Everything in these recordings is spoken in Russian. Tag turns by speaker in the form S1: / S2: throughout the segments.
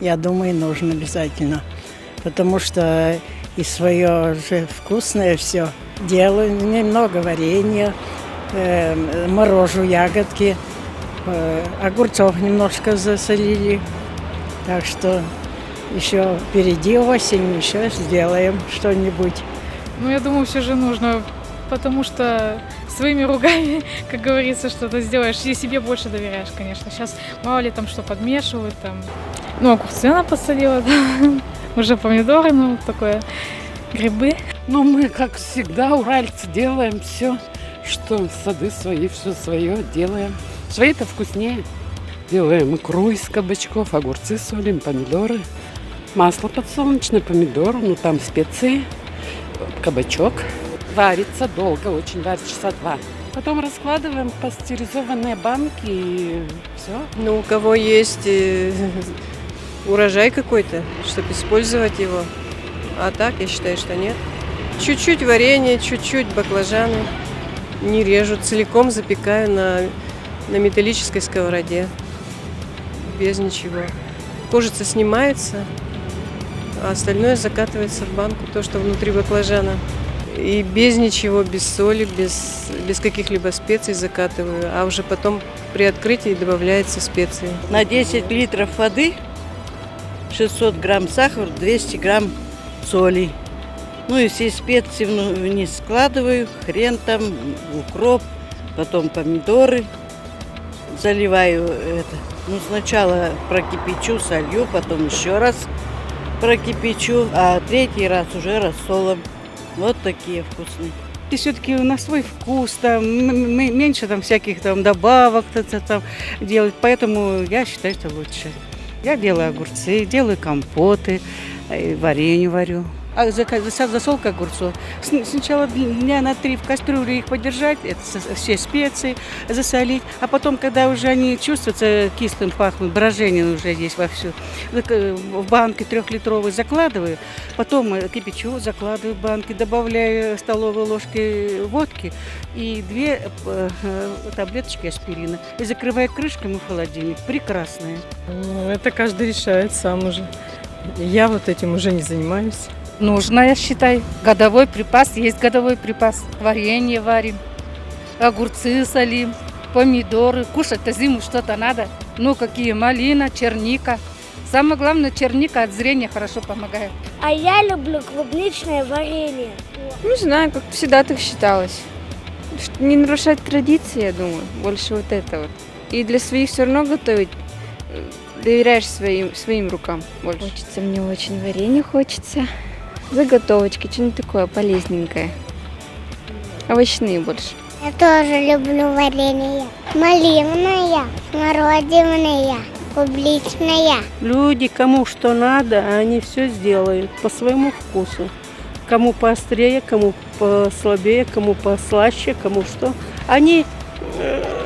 S1: я думаю, нужно обязательно. Потому что и свое же вкусное все делаю. Немного варенья, морожу ягодки, огурцов немножко засолили. Так что еще впереди осень, еще сделаем что-нибудь.
S2: Ну, я думаю, все же нужно, потому что своими руками, как говорится, что-то сделаешь, и себе больше доверяешь, конечно. Сейчас мало ли там что подмешивают, там. Ну, огурцы она посолила, да. Уже помидоры, ну, такое, грибы.
S3: Ну, мы, как всегда, уральцы, делаем все, что сады свои, все свое делаем. Свои-то вкуснее. Делаем икру из кабачков, огурцы солим, помидоры, масло подсолнечное, помидор, ну, там специи, кабачок. Варится долго, очень варит часа 2. Потом раскладываем в пастеризованные банки и все.
S4: Ну, у кого есть урожай какой-то, чтобы использовать его. А так, я считаю, что нет. Чуть-чуть варенье, чуть-чуть баклажаны. Не режу, целиком запекаю на металлической сковороде. Без ничего. Кожица снимается, а остальное закатывается в банку, то, что внутри баклажана. И без ничего, без соли, без каких-либо специй закатываю, а уже потом при открытии добавляются специи.
S5: На 10 литров воды 600 грамм сахара, 200 грамм соли. Ну и все специи вниз складываю, хрен там, укроп, потом помидоры. Заливаю это. Ну, сначала прокипячу, солью, потом еще раз прокипячу, а третий раз уже рассолом. Вот такие вкусные.
S6: И все-таки на свой вкус, там, меньше там всяких там добавок там делать, поэтому я считаю, что лучше. Я делаю огурцы, делаю компоты, варенье варю. А засолка огурцов. Сначала дня на 3 в кастрюле их подержать, это все специи засолить, а потом, когда уже они чувствуются кислым, пахнут, брожение уже здесь вовсю, в банки 3-литровые закладываю, потом кипячу, закладываю в банки, добавляю столовые ложки водки и 2 таблеточки аспирина. И закрываю крышками в холодильник. Прекрасное.
S7: Ну, это каждый решает сам уже. Я вот этим уже не занимаюсь.
S8: Нужно, я считаю. Годовой припас, есть годовой припас. Варенье варим, огурцы солим, помидоры. Кушать-то зиму что-то надо. Ну, какие малина, черника. Самое главное, черника от зрения хорошо помогает.
S9: А я люблю клубничное варенье.
S10: Не знаю, как всегда так считалось. Не нарушать традиции, я думаю, больше вот это вот. И для своих все равно готовить доверяешь своим рукам больше.
S11: Хочется мне очень, варенье хочется. Заготовочки, что-нибудь такое полезненькое. Овощные больше.
S9: Я тоже люблю варенье. Малиновое, смородиновое, клубничное.
S12: Люди, кому что надо, они все сделают по своему вкусу. Кому поострее, кому послабее, кому послаще, кому что. Они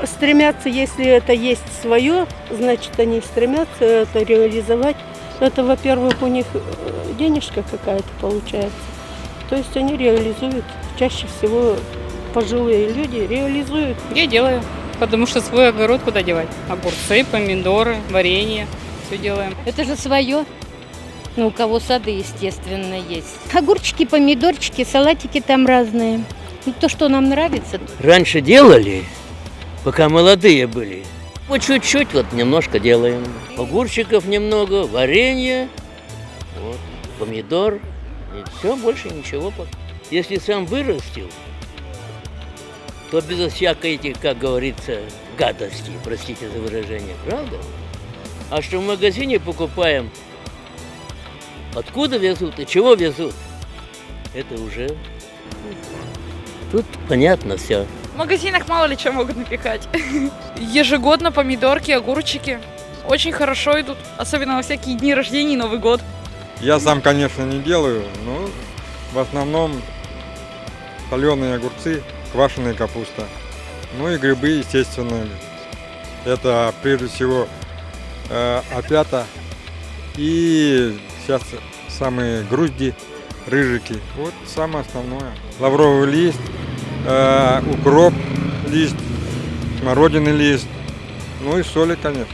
S12: стремятся, если это есть свое, значит, они стремятся это реализовать. Это, во-первых, у них денежка какая-то получается. То есть они реализуют, чаще всего пожилые люди реализуют.
S2: Я делаю, потому что свой огород куда девать? Огурцы, помидоры, варенье, все делаем.
S8: Это же свое. Ну, у кого сады, естественно, есть. Огурчики, помидорчики, салатики там разные. И то, что нам нравится.
S13: Раньше делали, пока молодые были. По чуть-чуть вот немножко делаем. Огурчиков немного, варенье, вот, помидор. И все, больше ничего. Если сам вырастил, то безо всякой этих, как говорится, гадости, простите за выражение, правда? А что в магазине покупаем, откуда везут и чего везут, это уже тут понятно все.
S2: В магазинах мало ли что могут напекать. Ежегодно помидорки, огурчики очень хорошо идут, особенно во всякие дни рождения и Новый год.
S14: Я сам, конечно, не делаю, но в основном соленые огурцы, квашеная капуста, ну и грибы, естественно. Это прежде всего опята и сейчас самые грузди, рыжики. Вот самое основное. Лавровый лист, укроп, лист, смородины лист, ну и соли, конечно.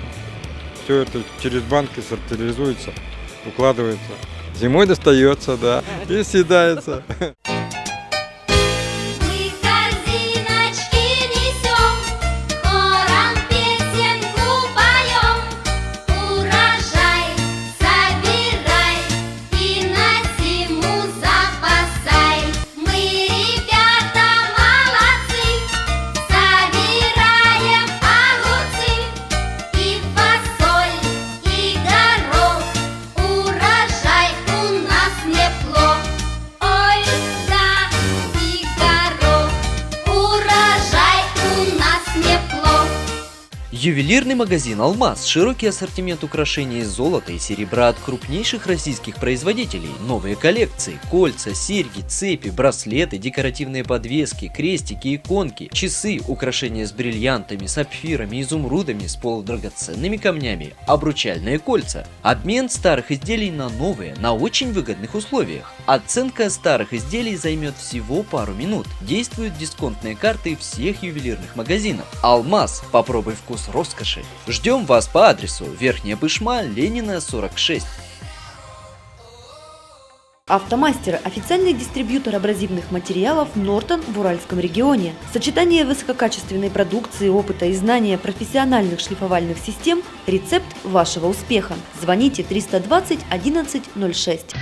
S14: все это через банки сортиризуется, укладывается. Зимой достается, да, и съедается.
S15: Ювелирный магазин «Алмаз». Широкий ассортимент украшений из золота и серебра от крупнейших российских производителей. Новые коллекции: кольца, серьги, цепи, браслеты, декоративные подвески, крестики, иконки, часы, украшения с бриллиантами, сапфирами, изумрудами, с полудрагоценными камнями, обручальные кольца. Обмен старых изделий на новые на очень выгодных условиях. Оценка старых изделий займет всего пару минут. Действуют дисконтные карты всех ювелирных магазинов. «Алмаз». Попробуй вкус роскоши. Ждем вас по адресу: Верхняя Пышма, Ленина, 46.
S16: Автомастер – официальный дистрибьютор абразивных материалов Нортон в Уральском регионе. Сочетание высококачественной продукции, опыта и знания профессиональных шлифовальных систем – рецепт вашего успеха. Звоните 320 11 06.